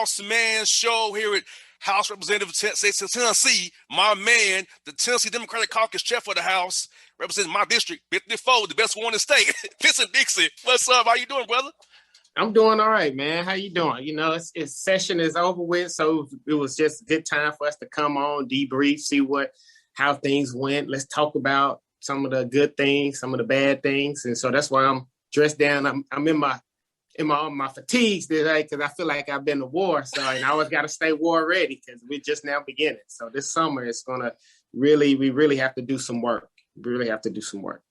Bossman Show here at House Representative of Tennessee. My man, the Tennessee Democratic Caucus chair for the House, representing my district, 54, the best one in the state. Vincent Dixie, what's up? How you doing, brother? I'm doing all right, man. How you doing? You know, it's session is over with, so it was just a good time for us to come on, debrief, see how things went. Let's talk about some of the good things, some of the bad things, and so that's why I'm dressed down. I'm in my fatigues today because I feel like I've been to war, so and I always got to stay war ready because we're just now beginning. So this summer it's gonna we really have to do some work. We really have to do some work.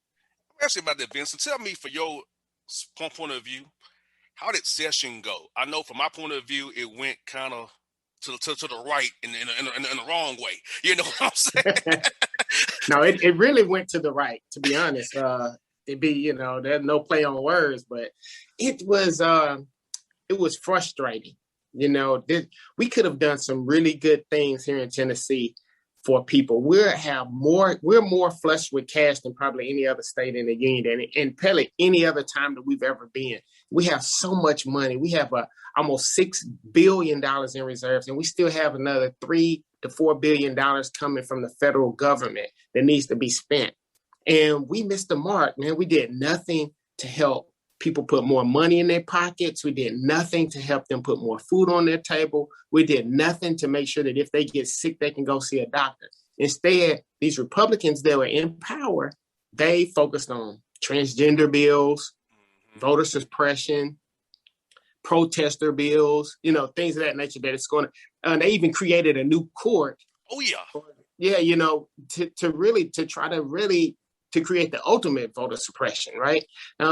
I'm asking about that, Vincent. Tell me, for your point of view, how did session go? I know from my point of view, it went kind of to the right in the wrong way. You know what I'm saying? No, it really went to the right, to be honest. There's no play on words, but it was frustrating. You know, we could have done some really good things here in Tennessee for people. We're more flush with cash than probably any other state in the union and probably any other time that we've ever been. We have so much money. We have almost $6 billion in reserves, and we still have another $3 to $4 billion coming from the federal government that needs to be spent. And we missed the mark, man. We did nothing to help people put more money in their pockets. We did nothing to help them put more food on their table. We did nothing to make sure that if they get sick, they can go see a doctor. Instead, these Republicans that were in power, they focused on transgender bills, voter suppression, protester bills, things of that nature that it's going to, they even created a new court. Oh, yeah. Yeah, to try to create the ultimate voter suppression, right?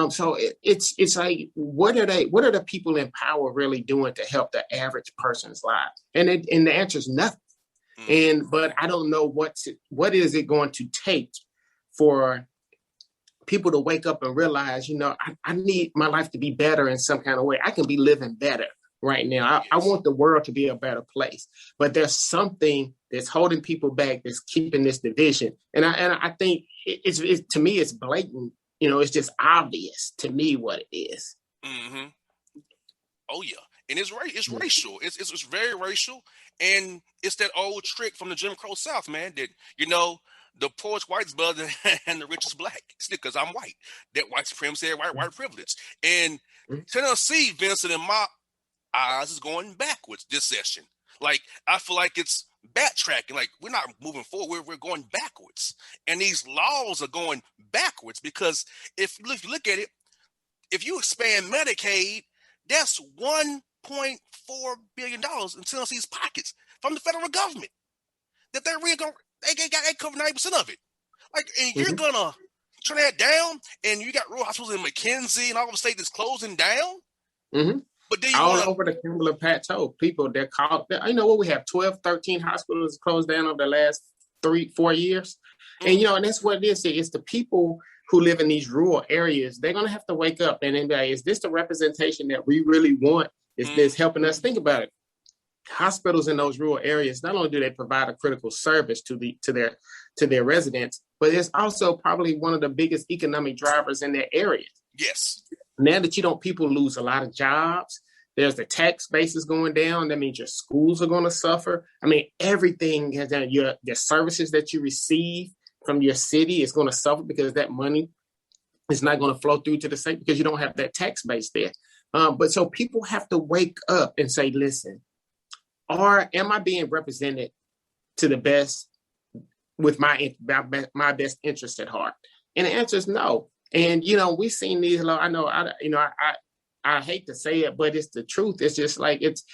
So it's like, what are the people in power really doing to help the average person's life? And the answer is nothing. But I don't know what is it going to take for people to wake up and realize, I need my life to be better in some kind of way. I can be living better right now. I want the world to be a better place, but there's something that's holding people back, that's keeping this division. And I think it's to me, it's blatant. It's just obvious to me what it is. Mm-hmm. Oh yeah, and it's racial. It's very racial, and it's that old trick from the Jim Crow South, man. That the poorest white's better and the richest black. It's because I'm white. That white supremacy, white privilege, and Tennessee, Vincent, in my eyes, is going backwards this session. Like, I feel like it's backtracking. Like, we're not moving forward, we're going backwards. And these laws are going backwards because if you look at it, if you expand Medicaid, that's $1.4 billion in Tennessee's pockets from the federal government. That they cover 90% of it. Like, and you're gonna turn that down, and you got rural hospitals in McKenzie and all of the state that's closing down. Mm-hmm. But then over the Kimberly Plateau, people that called, we have 12, 13 hospitals closed down over the last 3-4 years. Mm-hmm. And, and that's what it is. It's the people who live in these rural areas. They're going to have to wake up and then be like, is this the representation that we really want? Is this helping us? Think about it. Hospitals in those rural areas, not only do they provide a critical service to their residents, but it's also probably one of the biggest economic drivers in their areas. Yes. Now that people lose a lot of jobs, there's the tax basis going down. That means your schools are going to suffer. I mean, everything has done. Your services that you receive from your city is going to suffer because that money is not going to flow through to the state because you don't have that tax base there. But so people have to wake up and say, listen, am I being represented to the best with my best interest at heart? And the answer is no. And, we've seen these laws. I know, I hate to say it, but it's the truth. It's just like it's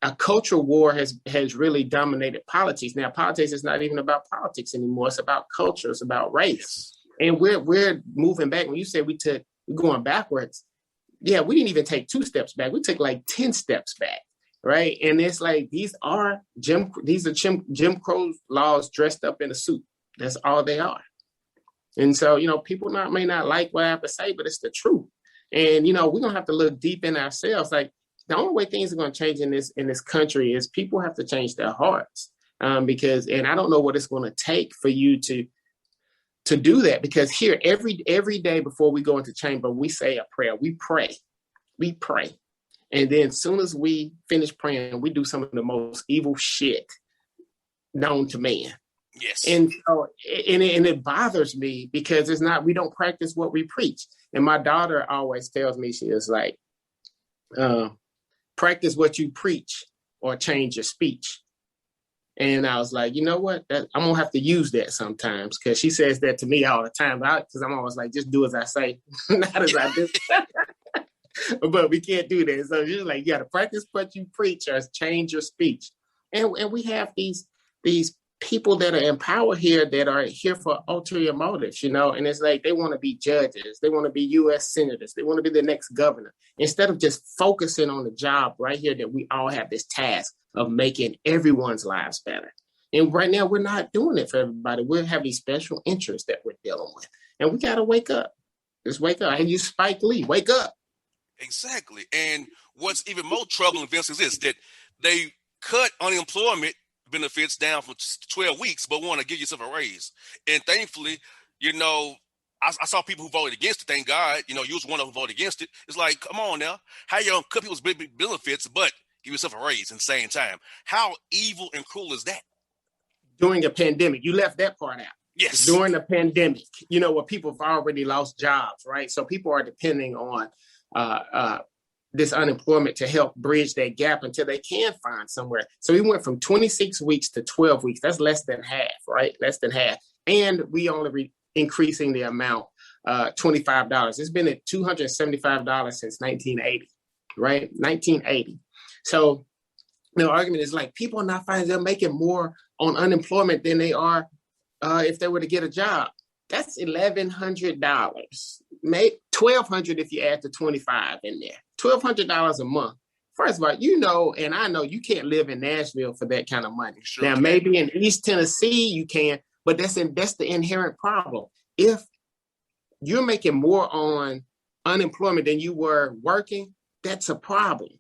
a cultural war has really dominated politics. Now, politics is not even about politics anymore. It's about culture. It's about race. And we're moving back. When you say we're going backwards, yeah, we didn't even take 2 steps back. We took like 10 steps back. Right. And it's like these are Jim Crow laws dressed up in a suit. That's all they are. And so, people may not like what I have to say, but it's the truth. And, we're going to have to look deep in ourselves. Like, the only way things are going to change in this country is people have to change their hearts. Because I don't know what it's going to take for you to do that. Because here, every day before we go into chamber, we say a prayer. We pray. And then as soon as we finish praying, we do some of the most evil shit known to man. Yes. And so, and it bothers me because we don't practice what we preach. And my daughter always tells me, she is like, practice what you preach or change your speech. And I was like, you know what? I'm going to have to use that sometimes, because she says that to me all the time. Because I'm always like, just do as I say, not as I do. But we can't do that. So you're like, you got to practice what you preach or change your speech. And we have these people that are in power here that are here for ulterior motives, you know, and it's like they want to be judges. They want to be U.S. senators. They want to be the next governor, instead of just focusing on the job right here that we all have this task of making everyone's lives better. And right now, we're not doing it for everybody. We have these special interests that we're dealing with. And we got to wake up. Just wake up. And you, Spike Lee, wake up. Exactly. And what's even more troubling, Vince, is this, that they cut unemployment benefits down for 12 weeks, but want to give yourself a raise. And thankfully, you know, I saw people who voted against it. Thank God, you know, you was one of them who voted against it. It's like, come on now, how you cut people's benefits, but give yourself a raise at the same time? How evil and cruel is that? During a pandemic, you left that part out. Yes. During the pandemic, you know, where people have already lost jobs, right? So people are depending on this unemployment to help bridge that gap until they can find somewhere. So we went from 26 weeks to 12 weeks. That's less than half, right? Less than half. And we only increasing the amount, $25. It's been at $275 since 1980, right? 1980. So the argument is like, people are not finding they're making more on unemployment than they are if they were to get a job. That's $1,100. Make $1,200 if you add the 25 in there. $1,200 a month. First of all, you know, and I know you can't live in Nashville for that kind of money. Sure now, can. maybe in East Tennessee you can, but that's the inherent problem. If you're making more on unemployment than you were working, that's a problem.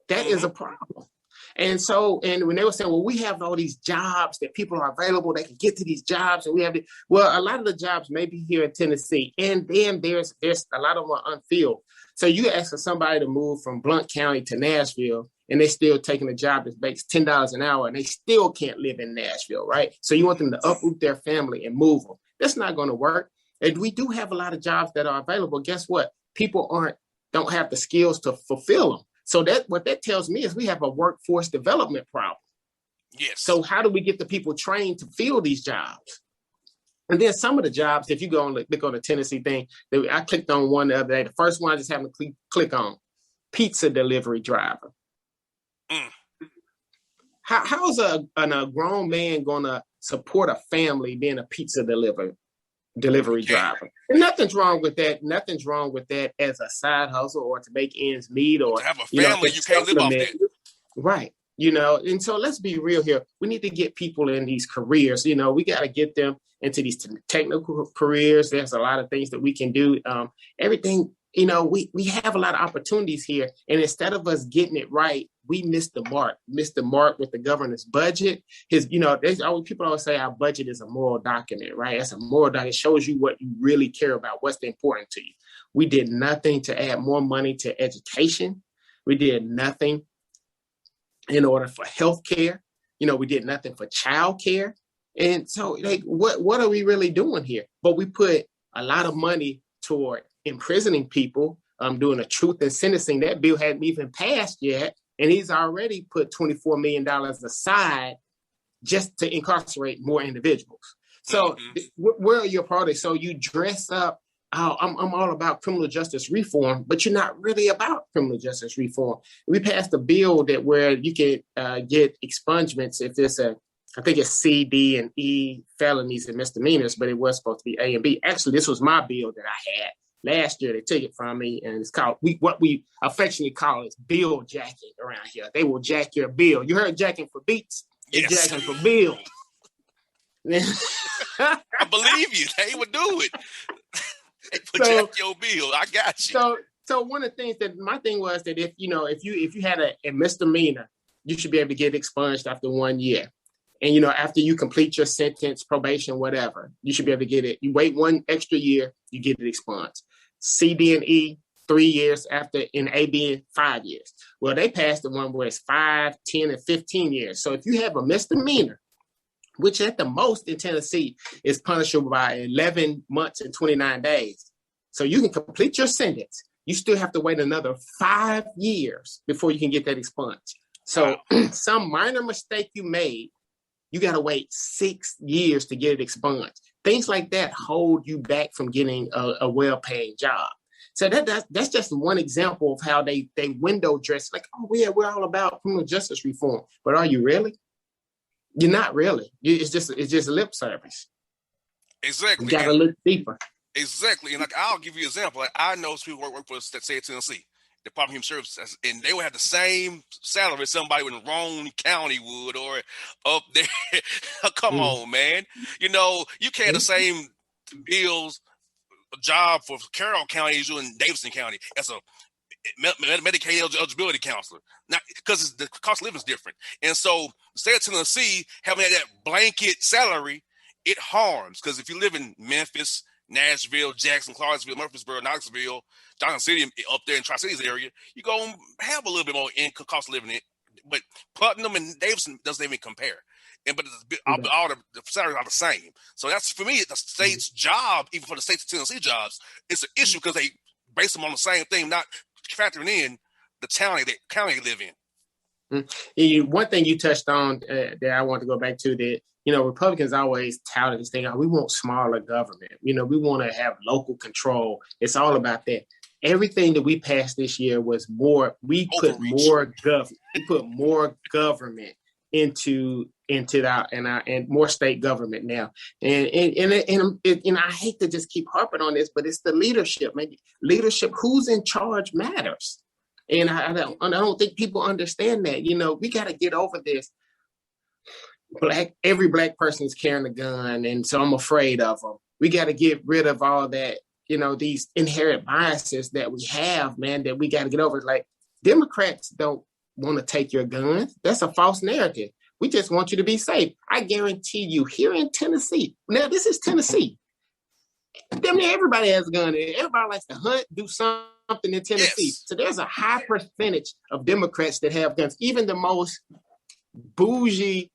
That is a problem. And so, and when they were saying, well, we have all these jobs that people are available, they can get to these jobs, and we have well, a lot of the jobs may be here in Tennessee, and then there's a lot of them are unfilled. So you ask for somebody to move from Blount County to Nashville, and they're still taking a job that makes $10 an hour, and they still can't live in Nashville, right? So you want them to uproot their family and move them. That's not going to work. And we do have a lot of jobs that are available. Guess what? People don't have the skills to fulfill them. So what that tells me is we have a workforce development problem. Yes. So how do we get the people trained to fill these jobs? And then some of the jobs, if you go and click on the Tennessee thing, I clicked on one the other day. The first one I just happened to click on, pizza delivery driver. How's a grown man going to support a family being a pizza delivery driver? And nothing's wrong with that. Nothing's wrong with that as a side hustle or to make ends meet or to have a family. You can't live off that. Right. You know, and so let's be real here. We need to get people in these careers. You know, we got to get them into these technical careers. There's a lot of things that we can do. Everything, you know, we have a lot of opportunities here. And instead of us getting it right, we missed the mark with the governor's budget. People always say our budget is a moral document, right? That's a moral document. It shows you what you really care about, what's important to you. We did nothing to add more money to education. We did nothing in order for health care. You know, we did nothing for child care. And so, like, what are we really doing here? But we put a lot of money toward imprisoning people, doing a truth and sentencing. That bill hadn't even passed yet. And he's already put $24 million aside just to incarcerate more individuals. So where are your priorities? So you dress up, I'm all about criminal justice reform, but you're not really about criminal justice reform. We passed a bill where you can get expungements if there's I think it's C, D, and E felonies and misdemeanors, but it was supposed to be A and B. Actually, this was my bill that I had. Last year, they took it from me, and it's called, what we affectionately call is bill jacking around here. They will jack your bill. You heard jacking for beats? They're jacking for bills. I believe you. They would do it. They would jack your bill. I got you. So one of the things that my thing was that if you had a misdemeanor, you should be able to get expunged after 1 year. And, you know, after you complete your sentence, probation, whatever, you should be able to get it. You wait 1 extra year, you get it expunged. C, D, and E, 3 years after in AB 5 years. Well, they passed the one where it's 5, 10, and 15 years. So if you have a misdemeanor, which at the most in Tennessee is punishable by 11 months and 29 days. So you can complete your sentence. You still have to wait another 5 years before you can get that expunged. So some minor mistake you made, you got to wait 6 years to get it expunged. Things like that hold you back from getting a well-paying job. So that's just one example of how they window dress. Like, oh, yeah, we're all about criminal justice reform. But are you really? You're not really. It's just lip service. Exactly. You got to look deeper. Exactly. And like, I'll give you an example. Like, I know some people work for the state of Tennessee, Department of Human Services, and they would have the same salary as somebody in Roane County would, or up there. Come on, man. You know, you can't have the same bills job for Carroll County as you in Davidson County as a Medicaid eligibility counselor, not because the cost of living is different. And so the state of Tennessee having that blanket salary, it harms, because if you live in Memphis, Nashville, Jackson, Clarksville, Murfreesboro, Knoxville, Johnson City, up there in Tri-Cities area, you're going to have a little bit more income cost of living. But Putnam and Davidson doesn't even compare. But all the salaries are the same. So that's, for me, the state's job, even for the state's Tennessee jobs, it's an issue because they base them on the same thing, not factoring in the county they live in. One thing you touched on that I want to go back to, that, you know, Republicans always touted this thing, we want smaller government. You know, we want to have local control. It's all about that. Everything that we passed this year was more, we put more government into and more state government now. And I hate to just keep harping on this, but it's the leadership. Maybe leadership, who's in charge matters. And I don't think people understand that. You know, we got to get over this. Every black person is carrying a gun, and so I'm afraid of them. We got to get rid of all that, you know, these inherent biases that we have, man, that we got to get over. Like, Democrats don't want to take your guns. That's a false narrative. We just want you to be safe. I guarantee you, here in Tennessee, now this is Tennessee. Damn near everybody has a gun. Everybody likes to hunt, do something in Tennessee. Yes. So there's a high percentage of Democrats that have guns. Even the most bougie,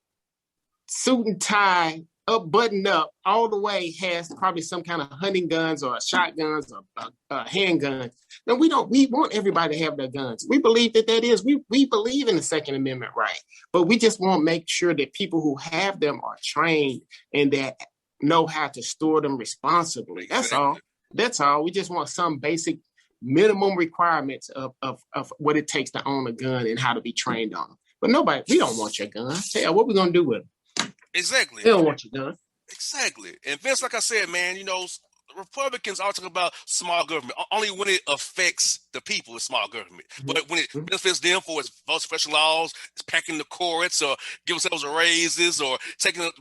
suit and tie, buttoned up all the way has probably some kind of hunting guns or shotguns or handguns. Now, we want everybody to have their guns. We believe that is. We believe in the Second Amendment right, but we just want to make sure that people who have them are trained and that know how to store them responsibly. That's all. That's all. We just want some basic minimum requirements of what it takes to own a gun and how to be trained on them. But we don't want your gun. Hell, what we going to do with them? Exactly. They don't want you done. Exactly. And Vince, like I said, man, you know, Republicans are talking about small government only when it affects the people. It's small government, but when it benefits them for its voter suppression laws, it's packing the courts or giving themselves raises or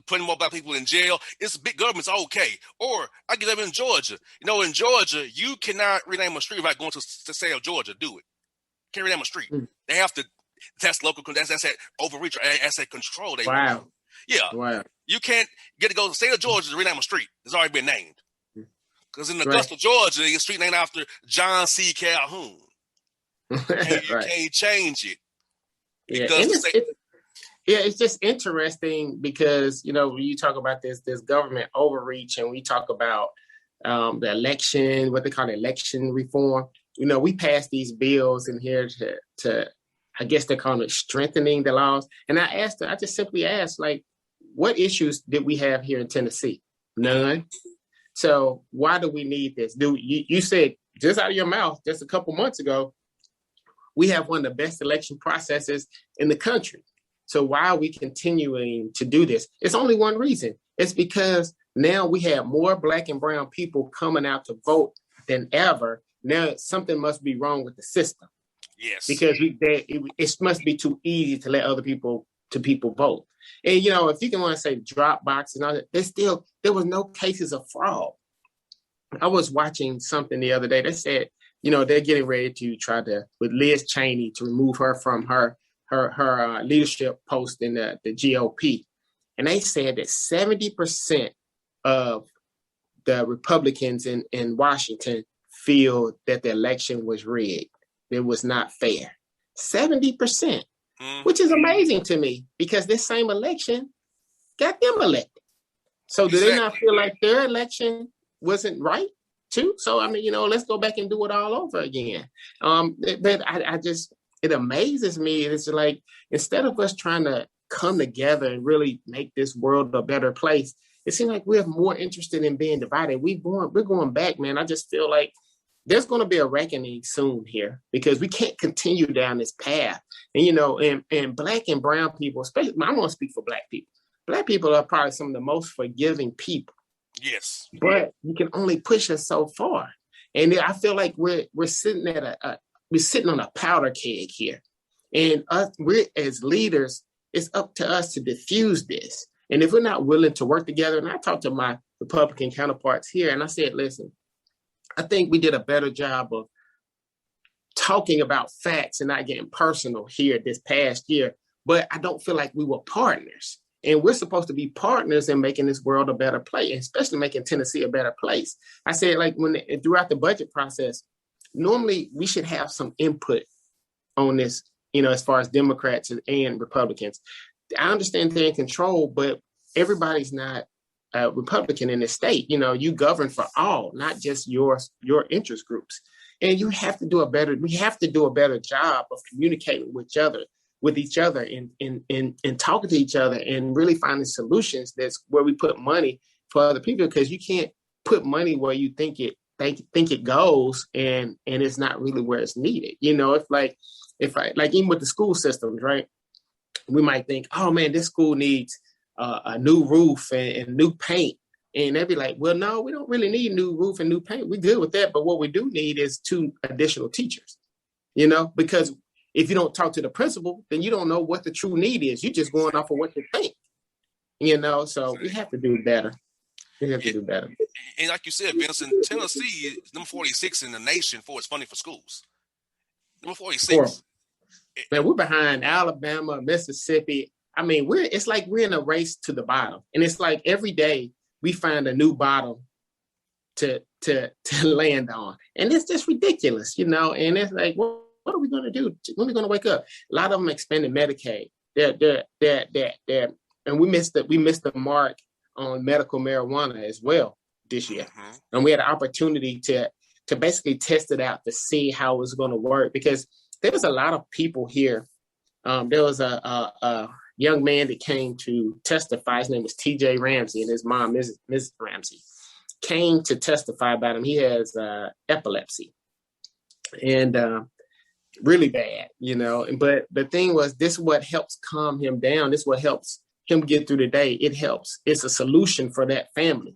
putting more black people in jail, it's big government's okay. Or I get them in Georgia. You know, in Georgia, you cannot rename a street without going to the state of Georgia. Do it. Can't rename a street. They have to. That's local. That's that overreach or asset control. Wow. Yeah. Wow. You can't get to go to the state of Georgia to rename a street. It's already been named. Because in Augusta, Georgia, your street named after John C. Calhoun. And you can't change it. It's just interesting because, you know, when you talk about this government overreach and we talk about the election, what they call election reform, you know, we passed these bills in here to I guess they're calling it strengthening the laws. And I just simply asked, like, what issues did we have here in Tennessee? None. So why do we need this? You said just out of your mouth just a couple months ago, we have one of the best election processes in the country. So why are we continuing to do this? It's only one reason. It's because now we have more black and brown people coming out to vote than ever. Now something must be wrong with the system. Yes. Because it must be too easy to let other people vote. And, you know, if you can want to say drop boxes and all that, there was no cases of fraud. I was watching something the other day that said, you know, they're getting ready to try with Liz Cheney to remove her from her leadership post in the GOP. And they said that 70% of the Republicans in Washington feel that the election was rigged. It was not fair. 70%, which is amazing to me because this same election got them elected. So do they not feel like their election wasn't right too? So, I mean, let's go back and do it all over again. But it amazes me. It's like, instead of us trying to come together and really make this world a better place, it seems like we're more interested in being divided. We're going back, man. I just feel like there's going to be a reckoning soon here because we can't continue down this path. And, and Black and brown people, especially, I want to speak for Black people. Black people are probably some of the most forgiving people. Yes. But you can only push us so far. And I feel like we're sitting at we're sitting on a powder keg here. And we're, as leaders, it's up to us to diffuse this. And if we're not willing to work together, and I talked to my Republican counterparts here, and I said, listen, I think we did a better job of talking about facts and not getting personal here this past year, but I don't feel like we were partners. And we're supposed to be partners in making this world a better place, especially making Tennessee a better place. I said, like, throughout the budget process, normally we should have some input on this, as far as Democrats and Republicans. I understand they're in control, but everybody's not Republican in the state. You govern for all, not just your interest groups. And we have to do a better job of communicating with each other and talking to each other and really finding solutions. That's where we put money for other people, because you can't put money where you think it goes and it's not really where it's needed. If even with the school systems, right? We might think, oh man, this school needs a new roof and new paint. And they'd be like, well, no, we don't really need new roof and new paint. We're good with that. But what we do need is 2 additional teachers, because if you don't talk to the principal, then you don't know what the true need is. You're just going off of what you think, so we have to do better. We have to do better. And like you said, Vincent, Tennessee is number 46 in the nation for its funding for schools. Number 46. Man, we're behind Alabama, Mississippi. I mean, it's like we're in a race to the bottom. And it's like every day we find a new bottom to land on. And it's just ridiculous, And it's like, what are we going to do? When are we going to wake up? A lot of them expanded Medicaid. And we missed the mark on medical marijuana as well this year. Mm-hmm. And we had an opportunity to basically test it out to see how it was going to work, because there was a lot of people here. There was a young man that came to testify. His name was T.J. Ramsey, and his mom, Mrs. Ramsey, came to testify about him. He has epilepsy, and really bad, But the thing was, this is what helps calm him down. This is what helps him get through the day. It helps. It's a solution for that family.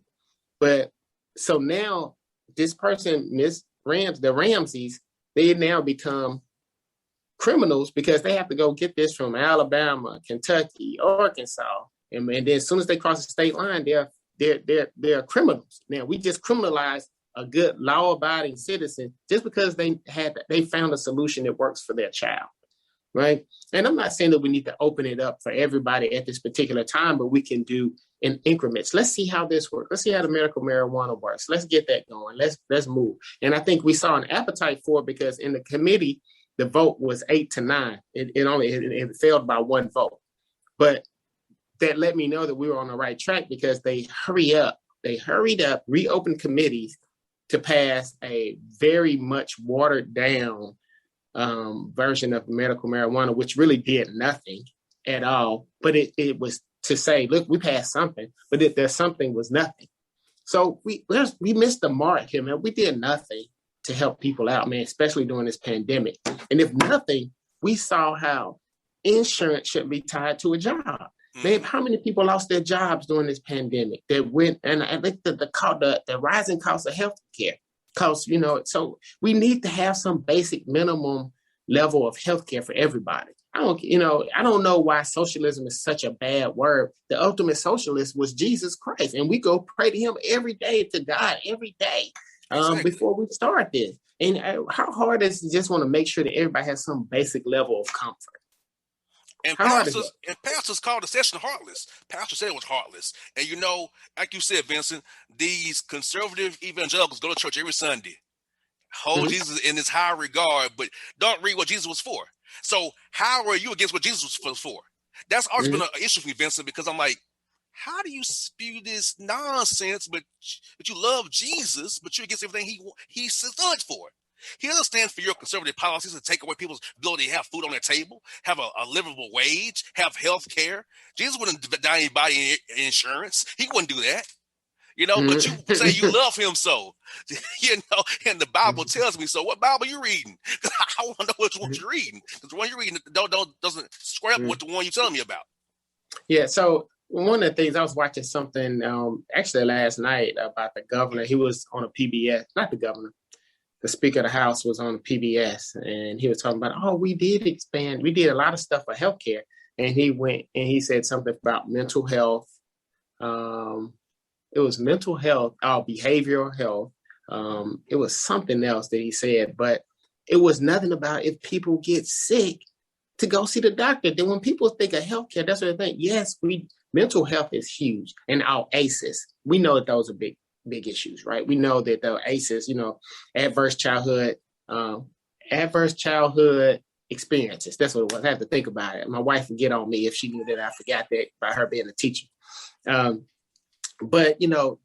But so now this person, the Ramseys, they now become criminals because they have to go get this from Alabama, Kentucky, Arkansas, and then as soon as they cross the state line, they're criminals. Now we just criminalized a good law-abiding citizen just because they found a solution that works for their child, right? And I'm not saying that we need to open it up for everybody at this particular time, but we can do in increments. Let's see how this works. Let's see how the medical marijuana works. Let's get that going. Let's move. And I think we saw an appetite for it because in the committee, the vote was 8-9. It failed by 1 vote. But that let me know that we were on the right track because they hurried up, reopened committees to pass a very much watered down version of medical marijuana, which really did nothing at all. But it was to say, look, we passed something, but there's something was nothing. So we missed the mark here, man. We did nothing to help people out, man, especially during this pandemic. And if nothing, we saw how insurance shouldn't be tied to a job. Man, how many people lost their jobs during this pandemic? That went, and I think the rising cost of healthcare costs, so we need to have some basic minimum level of healthcare for everybody. I don't know why socialism is such a bad word. The ultimate socialist was Jesus Christ, and we go pray to him every day, to God every day before we start this. And how hard is it just want to make sure that everybody has some basic level of comfort? And pastors called the session heartless. Pastor said it was heartless. And like you said, Vincent, these conservative evangelicals go to church every Sunday. hold Jesus in this high regard, but don't read what Jesus was for. So how are you against what Jesus was for? That's always been an issue for me, Vincent, because I'm like, how do you spew this nonsense, but you love Jesus, but you're against everything he stood for? He doesn't stand for your conservative policies to take away people's ability to have food on their table, have a livable wage, have health care. Jesus wouldn't deny anybody insurance. He wouldn't do that. But you say you love him so, and the Bible tells me so. What Bible you reading? I want to know which one you're reading. Because the one you're reading doesn't square up with the one you're telling me about. Yeah, so one of the things, I was watching something actually last night about the governor. He was on a PBS, not the governor. The Speaker of the House was on PBS, and he was talking about, we did expand. We did a lot of stuff for healthcare. And he went and he said something about mental health. It was mental health, behavioral health. It was something else that he said, but it was nothing about if people get sick to go see the doctor. Then when people think of healthcare, that's what they think. Yes, mental health is huge. And our ACEs, we know that those are big issues, right? We know that the ACEs, adverse childhood experiences. That's what it was. I have to think about it. My wife would get on me if she knew that I forgot that by her being a teacher. But,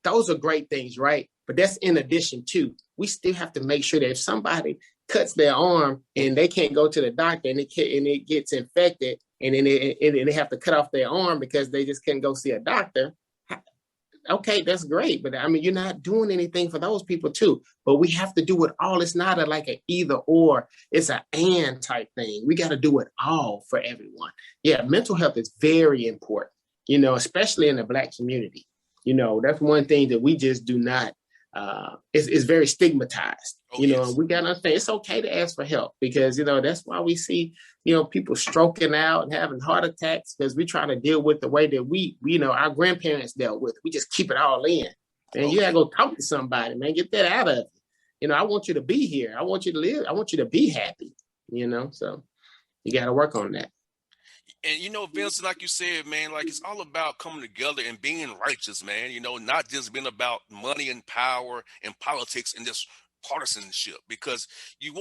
those are great things, right? But that's in addition to, we still have to make sure that if somebody cuts their arm and they can't go to the doctor and it gets infected and then they have to cut off their arm because they just can't go see a doctor. Okay, that's great. But you're not doing anything for those people too. But we have to do it all. It's not like an either or, it's an and type thing. We got to do it all for everyone. Yeah, mental health is very important, especially in the Black community. That's one thing that we just do not, it's very stigmatized, yes. And we got to understand it's okay to ask for help because, that's why we see, people stroking out and having heart attacks because we try to deal with the way that we our grandparents dealt with. We just keep it all in. And you got to go talk to somebody, man, get that out of you. I want you to be here. I want you to live. I want you to be happy, so you got to work on that. And Vincent, like you said, man, like it's all about coming together and being righteous, man. Not just being about money and power and politics and just partisanship, because you'll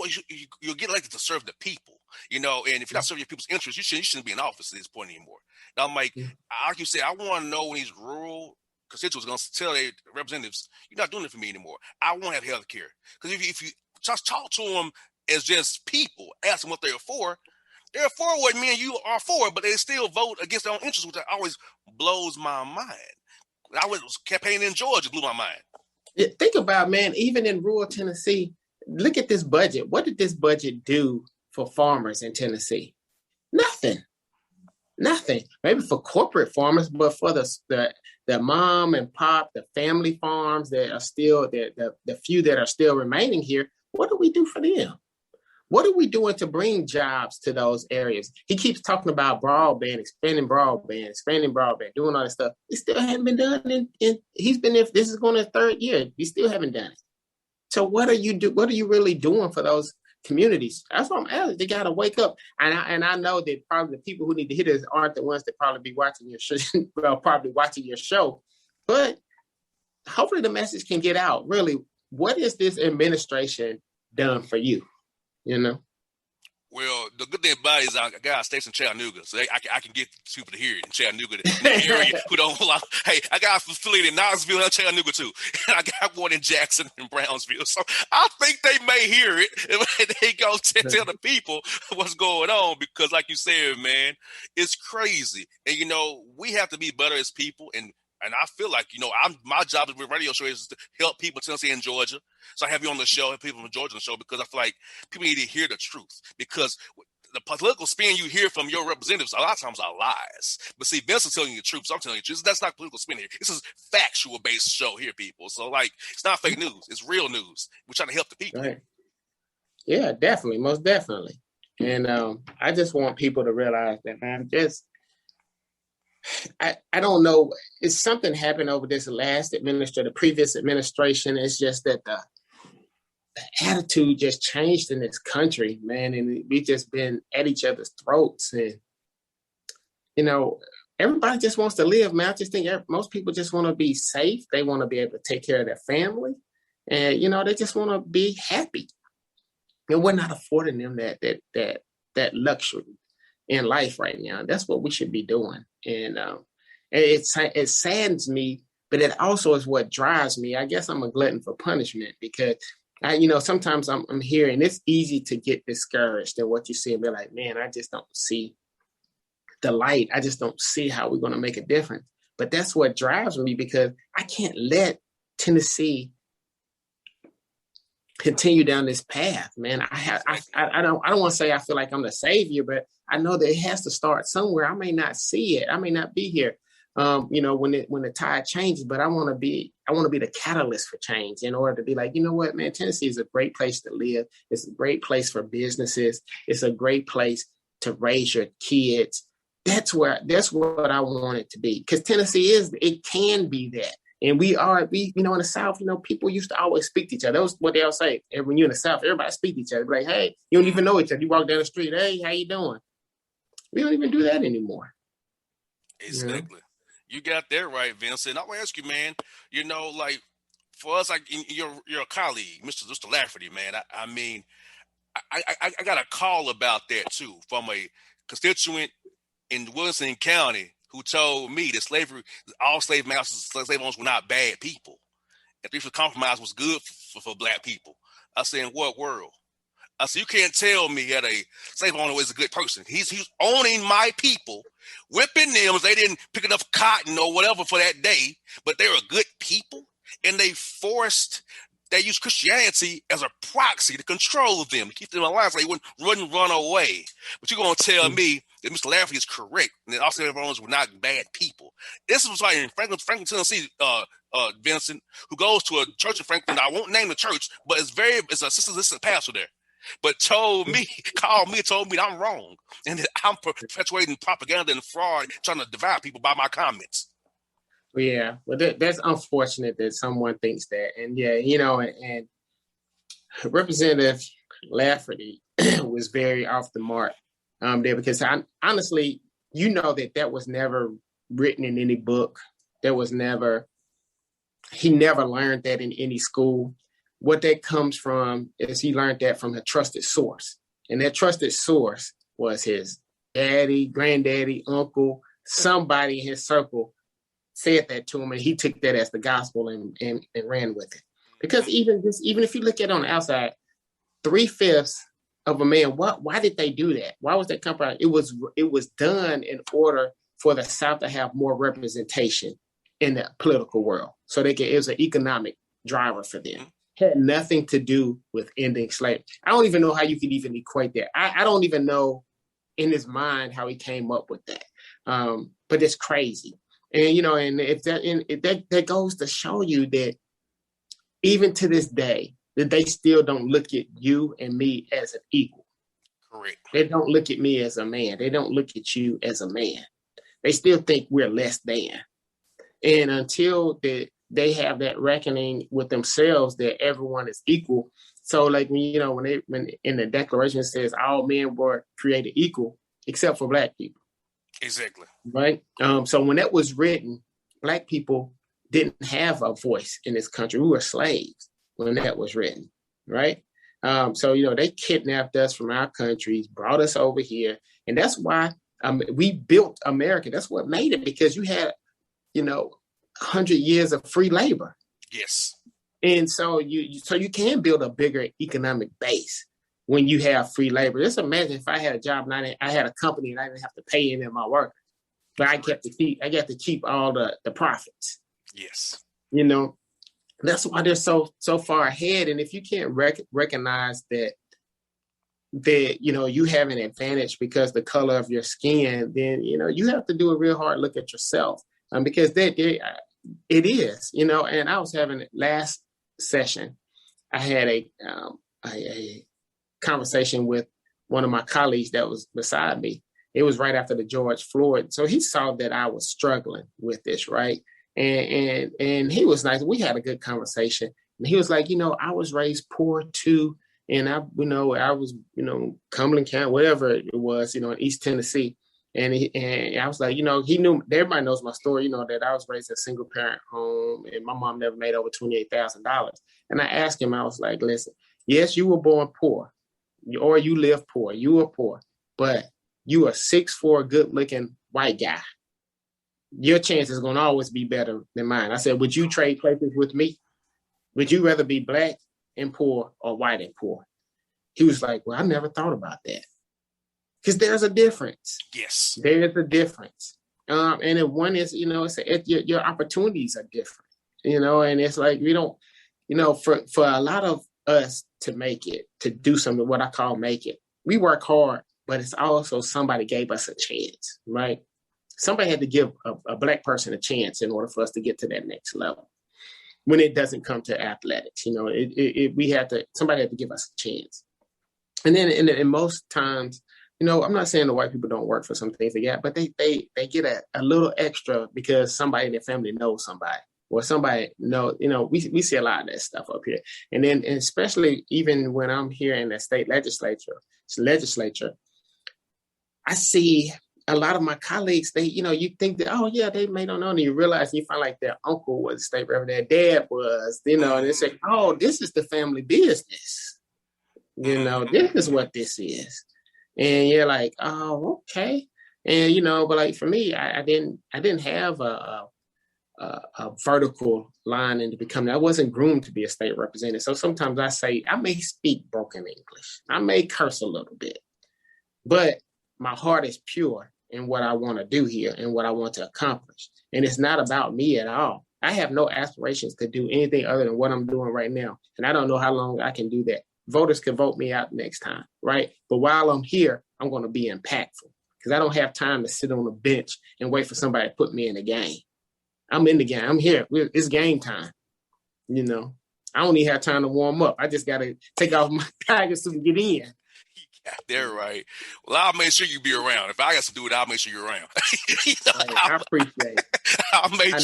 get elected to serve the people, and if you're not serving your people's interests, you shouldn't be in office at this point anymore. Now, I'm like, like you said, I want to know when these rural constituents are going to tell their representatives, you're not doing it for me anymore. I want to have health care. Because if you just talk to them as just people, ask them what they're for what me and you are for, but they still vote against their own interests, which always blows my mind. I was campaigning in Georgia, blew my mind. Yeah, think about, man, even in rural Tennessee, look at this budget. What did this budget do for farmers in Tennessee? Nothing. Maybe for corporate farmers, but for the mom and pop, the family farms that are still, the few that are still remaining here, what do we do for them? What are we doing to bring jobs to those areas? He keeps talking about broadband, expanding broadband, doing all this stuff. It still hasn't been done. He's been there. This is going to the third year. We still haven't done it. So what are you really doing for those communities? That's what I'm asking. They got to wake up. And I know that probably the people who need to hear this aren't the ones that probably be watching your show, But hopefully the message can get out. Really, what is this administration done for you? Well, the good thing about it is I got a station in Chattanooga, so I can get people to hear it in Chattanooga, in the area who don't like. Hey, I got a facility in Knoxville and Chattanooga too, and I got one in Jackson and Brownsville. So I think they may hear it, and they go tell the people what's going on, because, like you said, man, it's crazy, and we have to be better as people, and I feel like, my job as a radio show is to help people in Tennessee and Georgia. So I have you on the show, have people from Georgia on the show, because I feel like people need to hear the truth. Because the political spin you hear from your representatives a lot of times are lies. But see, Vincent's telling you the truth, so I'm telling you the truth. That's not political spin here. This is factual-based show here, people. So, it's not fake news. It's real news. We're trying to help the people. Right. Yeah, definitely. Most definitely. And I just want people to realize that, man, I don't know. It's something happened over this the previous administration. It's just that the attitude just changed in this country, man. And we just been at each other's throats. And, everybody just wants to live, man. I just think most people just want to be safe. They want to be able to take care of their family. And, they just want to be happy. And we're not affording them that luxury in life right now. That's what we should be doing. And it saddens me, but it also is what drives me. I guess I'm a glutton for punishment because sometimes I'm here and it's easy to get discouraged in what you see and be like, man, I just don't see the light. I just don't see how we're going to make a difference. But that's what drives me because I can't let Tennessee continue down this path, man. I don't want to say I feel like I'm the savior, but I know that it has to start somewhere. I may not see it. I may not be here, when the tide changes, but I want to be the catalyst for change in order to be like, you know what, man, Tennessee is a great place to live. It's a great place for businesses. It's a great place to raise your kids. That's what I want it to be. Because Tennessee it can be that. And we in the South, people used to always speak to each other. That was what they all say. And when you're in the South, everybody speak to each other. Like, hey, you don't even know each other. You walk down the street, hey, how you doing? We don't even do that anymore. Exactly. You got that right, Vincent. I want to ask you, man, like for us, like you're a colleague, Mr. Lafferty, man. I mean, I got a call about that too from a constituent in Williamson County who told me that all slave masters, slave owners were not bad people. If this compromise was good for black people. I said, in what world? I said, you can't tell me that a slave owner is a good person. He's owning my people, whipping them as they didn't pick enough cotton or whatever for that day, but they're a good people. And they used Christianity as a proxy to control them, to keep them alive so they wouldn't run away. But you're going to tell me that Mr. Lafferty is correct and that all slave owners were not bad people. This was like in Franklin, Tennessee, Vincent, who goes to a church in Franklin. I won't name the church, but it's a assistant pastor there. But called me and told me that I'm wrong and that I'm perpetuating propaganda and fraud, trying to divide people by my comments. Yeah, well, that's unfortunate that someone thinks that. And and Representative Lafferty was very off the mark there because honestly, that was never written in any book. He never learned that in any school. What that comes from is he learned that from a trusted source. And that trusted source was his daddy, granddaddy, uncle, somebody in his circle said that to him, and he took that as the gospel and ran with it. Because even if you look at it on the outside, 3/5 of a man, why did they do that? Why was that compromise? It was done in order for the South to have more representation in the political world. So it was an economic driver for them. Had nothing to do with ending slavery. I don't even know how you could even equate that. I don't even know in his mind how he came up with that. But it's crazy. And, and if that goes to show you that even to this day, that they still don't look at you and me as an equal. Correct. They don't look at me as a man. They don't look at you as a man. They still think we're less than. And until they have that reckoning with themselves that everyone is equal. So like, when in the Declaration it says all men were created equal except for black people. Exactly. Right. So when that was written, black people didn't have a voice in this country. We were slaves when that was written. Right. So, they kidnapped us from our countries, brought us over here. And that's why we built America. That's what made it, because you had, 100 years of free labor. Yes. And so you can build a bigger economic base when you have free labor. Just imagine if I had a job and I had a company and I didn't have to pay any of my workers, but I got to keep all the profits. Yes. That's why they're so far ahead. And if you can't recognize that you have an advantage because the color of your skin, then you have to do a real hard look at yourself, because it is. And I was having last session, I had a conversation with one of my colleagues that was beside me. It was right after the George Floyd. So he saw that I was struggling with this, right? And he was nice. We had a good conversation. And he was like, I was raised poor too. And I was, Cumberland County, whatever it was, in East Tennessee. And I was like, he knew, everybody knows my story, that I was raised in a single parent home and my mom never made over $28,000. And I asked him, I was like, listen, yes, you were born poor or you live poor. You were poor, but you are 6'4", good looking white guy. Your chance is going to always be better than mine. I said, would you trade places with me? Would you rather be black and poor or white and poor? He was like, well, I never thought about that. Because there's a difference. Yes. There's a difference. And if one is, your opportunities are different, and it's like, we don't, for a lot of us to make it, to do something, what I call make it, we work hard, but it's also somebody gave us a chance, right? Somebody had to give a black person a chance in order for us to get to that next level. When it doesn't come to athletics, somebody had to give us a chance. And then in most times, I'm not saying the white people don't work for some things they get, but they get a little extra because somebody in their family knows somebody or somebody we see a lot of that stuff up here. And then and especially even when I'm here in the state legislature, I see a lot of my colleagues, you think that, oh yeah, they may not know, and you realize you find like their uncle was state representative, their dad was, and they say, oh, this is the family business. This is what this is. And you're like, oh, okay. And, but like for me, I didn't have a vertical line into becoming, I wasn't groomed to be a state representative. So sometimes I say, I may speak broken English. I may curse a little bit, but my heart is pure in what I want to do here and what I want to accomplish. And it's not about me at all. I have no aspirations to do anything other than what I'm doing right now. And I don't know how long I can do that. Voters can vote me out next time, right? But while I'm here, I'm going to be impactful because I don't have time to sit on a bench and wait for somebody to put me in the game. I'm in the game. I'm here. It's game time. I don't even have time to warm up. I just got to take off my tiger suit and get in. Yeah, they're right. Well, I'll make sure you be around. If I got to do it, I'll make sure you're around. I appreciate it. I'll make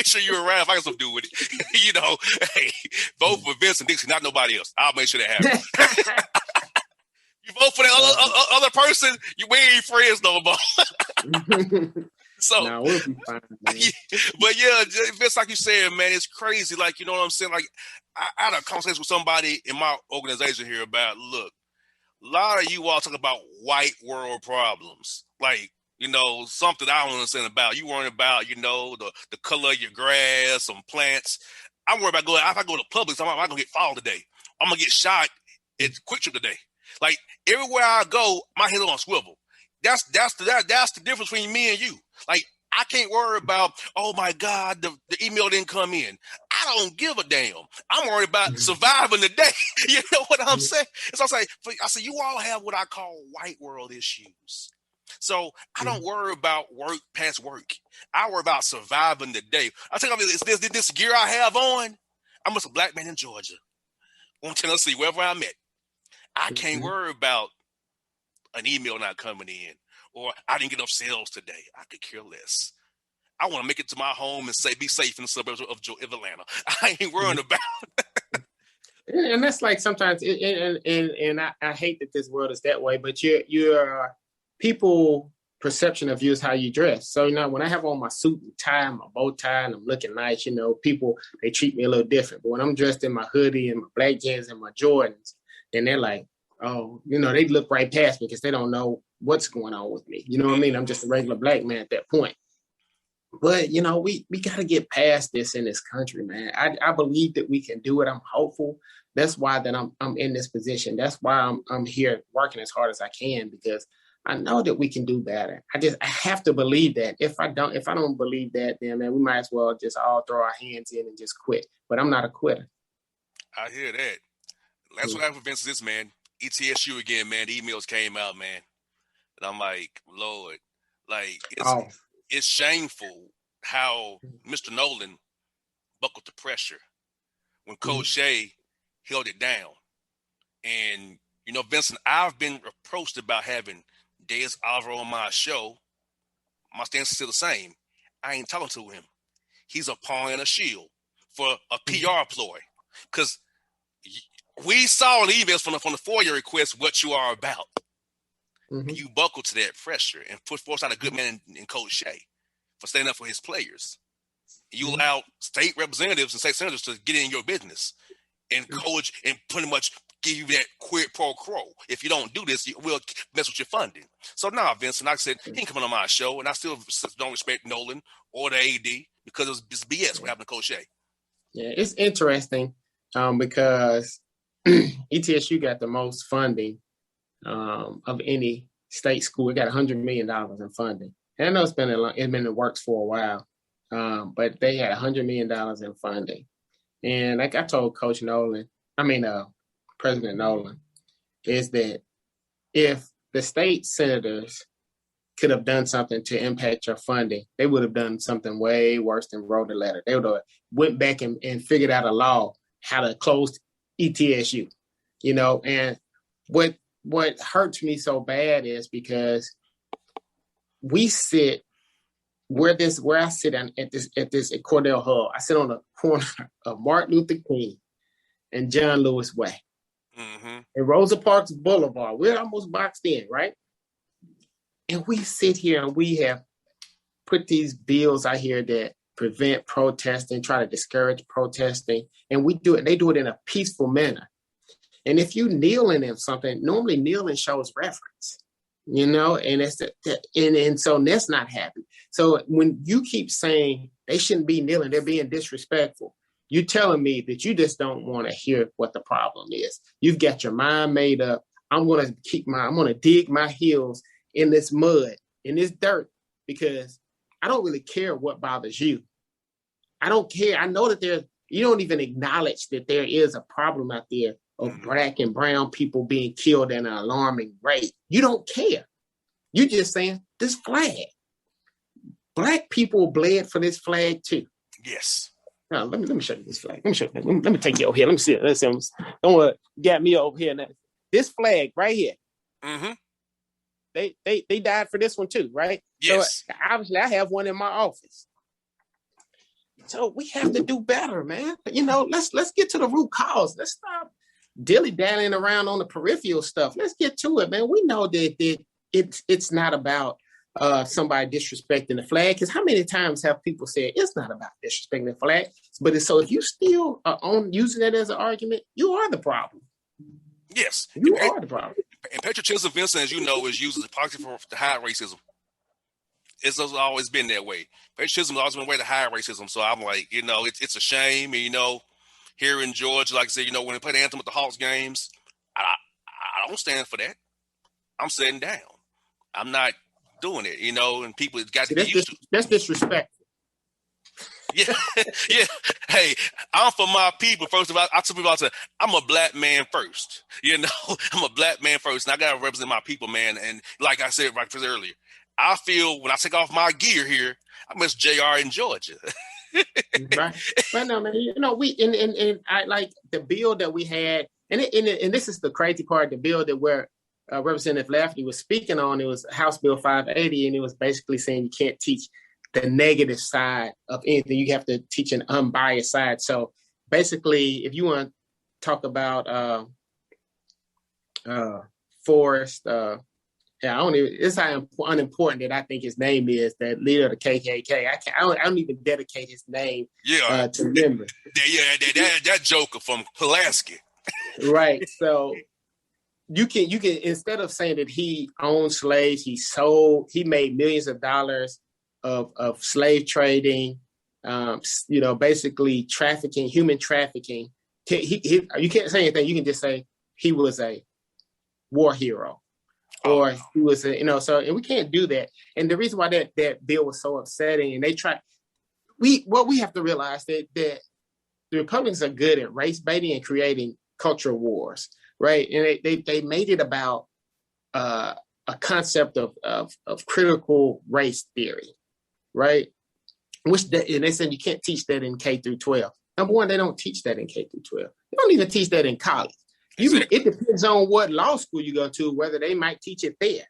sure you're around if I got something to do with it. Hey, vote for Vincent Dixie, not nobody else. I'll make sure that happens. You vote for that other person, you ain't friends no more. So, no, we'll be fine, man. But yeah, Vince, like you said, man, it's crazy. Like, you know what I'm saying? Like, I had a conversation with somebody in my organization here about, look, a lot of you all talk about white world problems. Like, something I don't understand about. You worrying about, the color of your grass, some plants. I'm worried about if I go to Publix, I'm going to get fouled today. I'm going to get shot at Quick Trip today. Like, everywhere I go, my head on swivel. That's the difference between me and you. Like, I can't worry about, oh my God, the email didn't come in. I don't give a damn. I'm worried about surviving the day. You know what I'm saying? So I say, you all have what I call white world issues. So I don't worry about work past work. I worry about surviving the day. I tell you, this gear I have on, I'm just a black man in Georgia, on Tennessee, wherever I'm at. I can't worry about an email not coming in, or I didn't get enough sales today. I could care less. I want to make it to my home and be safe in the suburbs of Atlanta. I ain't worrying about it. And that's like sometimes, and I hate that this world is that way, but your people perception of you is how you dress. So, when I have on my suit and tie, my bow tie, and I'm looking nice, people, they treat me a little different. But when I'm dressed in my hoodie and my black jeans and my Jordans, then they're like, oh, they look right past me because they don't know what's going on with me. You know what I mean? I'm just a regular black man at that point. But, we got to get past this in this country, man. I believe that we can do it. I'm hopeful. That's why that I'm in this position. That's why I'm here working as hard as I can, because I know that we can do better. I have to believe that. If I don't believe that, then, man, we might as well just all throw our hands in and just quit. But I'm not a quitter. I hear that. That's what happened for Vince this, man. ETSU again, man. The emails came out, man. And I'm like, Lord, like, it's shameful how Mr. Nolan buckled the pressure when Coach Shea held it down. And, Vincent, I've been approached about having Dez Alvaro on my show. My stance is still the same. I ain't talking to him. He's a pawn and a shield for a PR ploy. Because we saw in the emails from the FOIA request what you are about. Mm-hmm. You buckle to that pressure and force out a good man in Coach Shea for standing up for his players. You allow state representatives and state senators to get in your business and coach and pretty much give you that quid pro quo. If you don't do this, we'll mess with your funding. So now, Vincent, like I said, he ain't coming on my show, and I still don't respect Nolan or the AD because it's BS what happened to Coach Shea. Yeah, it's interesting because ETSU got the most funding of any state school. It got $100 million in funding. And I know it's been in the works for a while, but they had $100 million in funding. And like I told President Nolan, is that if the state senators could have done something to impact your funding, they would have done something way worse than wrote a letter. They would have went back and figured out a law how to close ETSU, and what hurts me so bad is because we sit where I sit at Cordell Hall. I sit on the corner of Martin Luther King and John Lewis Way. Mm-hmm. And Rosa Parks Boulevard. We're almost boxed in, right? And we sit here and we have put these bills out here that prevent protesting, try to discourage protesting. And they do it in a peaceful manner. And if you kneeling in something, normally kneeling shows reverence, and so that's not happening. So when you keep saying they shouldn't be kneeling, they're being disrespectful, you're telling me that you just don't want to hear what the problem is. You've got your mind made up. I'm going to dig my heels in this mud, in this dirt, because I don't really care what bothers you. I don't care. I know that you don't even acknowledge that there is a problem out there of black and brown people being killed at an alarming rate. You don't care. You're just saying this flag. Black people bled for this flag too. Yes. Now, let me show you this flag. Let me take you over here. Let me see it. Don't get me over here now. This flag right here. Mm-hmm. They died for this one too, right? Yes. So obviously I have one in my office. So we have to do better, man. Let's get to the root cause. Let's stop dilly-dallying around on the peripheral stuff. Let's get to it, man. We know that it's not about somebody disrespecting the flag, because how many times have people said it's not about disrespecting the flag? But so if you still are using that as an argument, you are the problem. Yes. You are the problem. And patriotism, Vincent, as you know, is used as a proxy for to hide racism. It's always been that way. Patriotism has always been a way to hide racism. So I'm like, it's a shame. And, here in Georgia, like I said, when they play the anthem at the Hawks games, I don't stand for that. I'm sitting down. I'm not doing it, and people got to get used to it. That's disrespectful. Yeah, yeah. Hey, I'm for my people. First of all, I tell people I'm a black man first. I'm a black man first, and I gotta represent my people, man. And like I said right earlier, I feel when I take off my gear here, I miss JR in Georgia. Right. But no, man, we and I like the bill that we had, and this is the crazy part, the bill that where Representative Lafferty was speaking on. It was House Bill 580, and it was basically saying you can't teach the negative side of anything. You have to teach an unbiased side. So basically, if you want to talk about Forrest, it's how unimportant that I think his name is, that leader of the KKK. I don't even dedicate his name to memory. That joker from Pulaski. Right. So you can instead of saying that he owned slaves, he made millions of dollars of slave trading, basically trafficking, human trafficking. You can't say anything. You can just say he was a war hero. Or he was, and we can't do that. And the reason why that bill was so upsetting, and we have to realize that the Republicans are good at race baiting and creating cultural wars, right? And they made it about a concept of critical race theory, right? And they said you can't teach that in K through 12. Number one, they don't teach that in K through 12. They don't even teach that in college. It depends on what law school you go to, whether they might teach it there.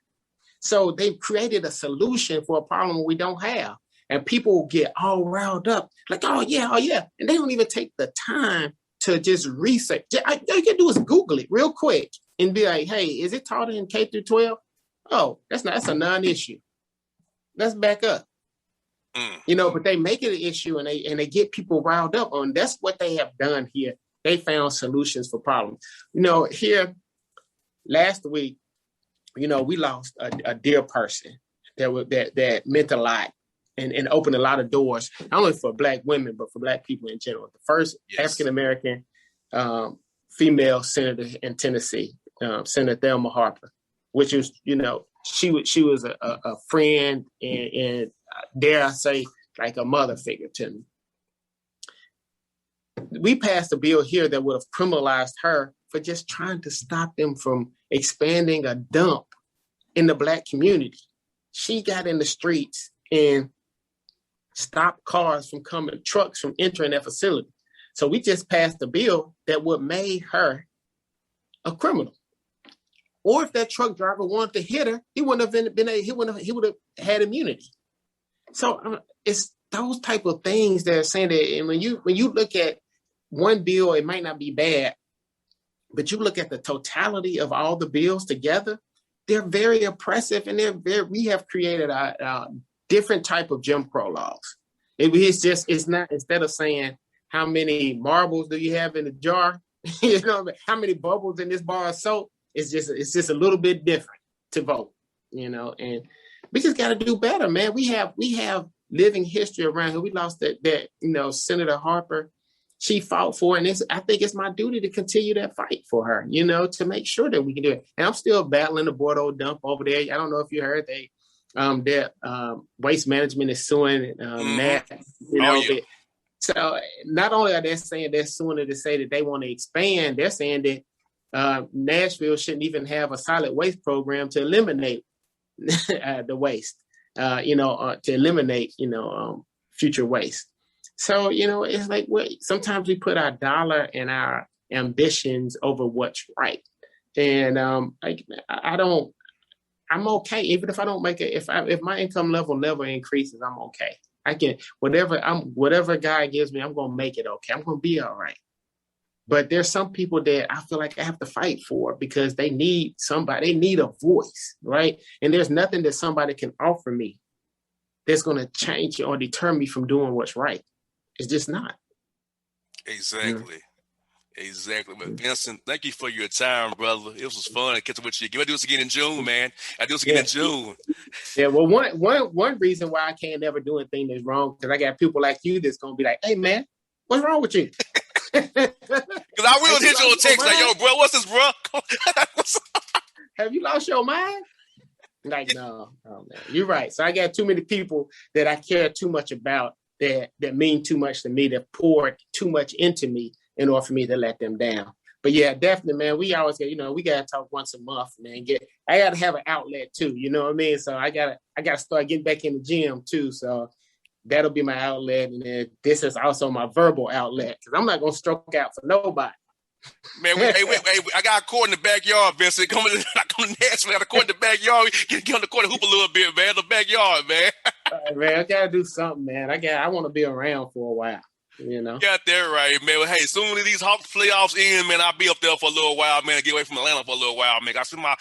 So they've created a solution for a problem we don't have. And people get all riled up, like, oh yeah. And they don't even take the time to just research. All you can do is Google it real quick and be like, hey, is it taught in K through 12? Oh, that's a non-issue. Let's back up. But they make it an issue and they get people riled up on. That's what they have done here. They found solutions for problems. Here last week, we lost a dear person that meant a lot and opened a lot of doors, not only for Black women, but for Black people in general. The first African-American female senator in Tennessee, Senator Thelma Harper, which is, she was a friend and dare I say, like a mother figure to me. We passed a bill here that would have criminalized her for just trying to stop them from expanding a dump in the Black community. She got in the streets and stopped trucks from entering that facility. So we just passed a bill that would made her a criminal. Or if that truck driver wanted to hit her, he would have had immunity. So it's those type of things that are saying that, and when you look at one bill, it might not be bad, but you look at the totality of all the bills together, they're very oppressive, and we have created a different type of Jim Crow laws. It's not, instead of saying how many marbles do you have in the jar, how many bubbles in this bar of soap, it's just a little bit different to vote, and we just got to do better, man. We have living history around here. We lost that Senator Harper. She fought for it, and I think it's my duty to continue that fight for her, to make sure that we can do it. And I'm still battling the Bordeaux dump over there. I don't know if you heard that Waste Management is suing that. So not only are they saying they're suing it to say that they want to expand, they're saying that Nashville shouldn't even have a solid waste program to eliminate the waste, to eliminate, future waste. So, it's like sometimes we put our dollar and our ambitions over what's right. And I'm okay. Even if I don't make it, if my income level never increases, I'm okay. I can, whatever God gives me, I'm going to make it okay. I'm going to be all right. But there's some people that I feel like I have to fight for because they need somebody, they need a voice, right? And there's nothing that somebody can offer me that's going to change or deter me from doing what's right. It's just not. Exactly. Exactly. But Vincent, thank you for your time, brother. It was fun to catch up with you. Can I do this again in June, man? I do this again in June. Yeah, well, one reason why I can't never do anything that's wrong, because I got people like you that's going to be like, hey, man, what's wrong with you? Because I will hit you on text like, yo, bro, what's this, bro? Have you lost your mind? Like, no, man, you're right. So I got too many people that I care too much about that mean too much to me, that pour too much into me in order for me to let them down. But yeah, definitely, man, we always get, we got to talk once a month, man. I got to have an outlet too, you know what I mean? So I got to start getting back in the gym too. So that'll be my outlet. And then this is also my verbal outlet because I'm not going to stroke out for nobody. Man, I got a court in the backyard, Vincent. Come to Nashville. I got a court in the backyard. Get on the court and hoop a little bit, man. The backyard, man. Man, I got to do something, man. I want to be around for a while. Got that right, man. Well, hey, soon as these Hawks playoffs end, man, I'll be up there for a little while, man. Get away from Atlanta for a little while, man. I spend my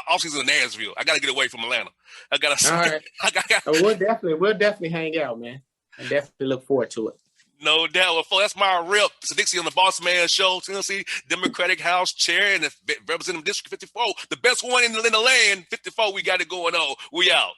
offseason in Nashville. I got to get away from Atlanta. I got to. All right. We'll definitely hang out, man. I definitely look forward to it. No doubt. Well, that's my rep, Vincent Dixie on the Bossman Show, Tennessee Democratic House Chair and representing District 54, the best one in the land. 54, we got it going on. We out.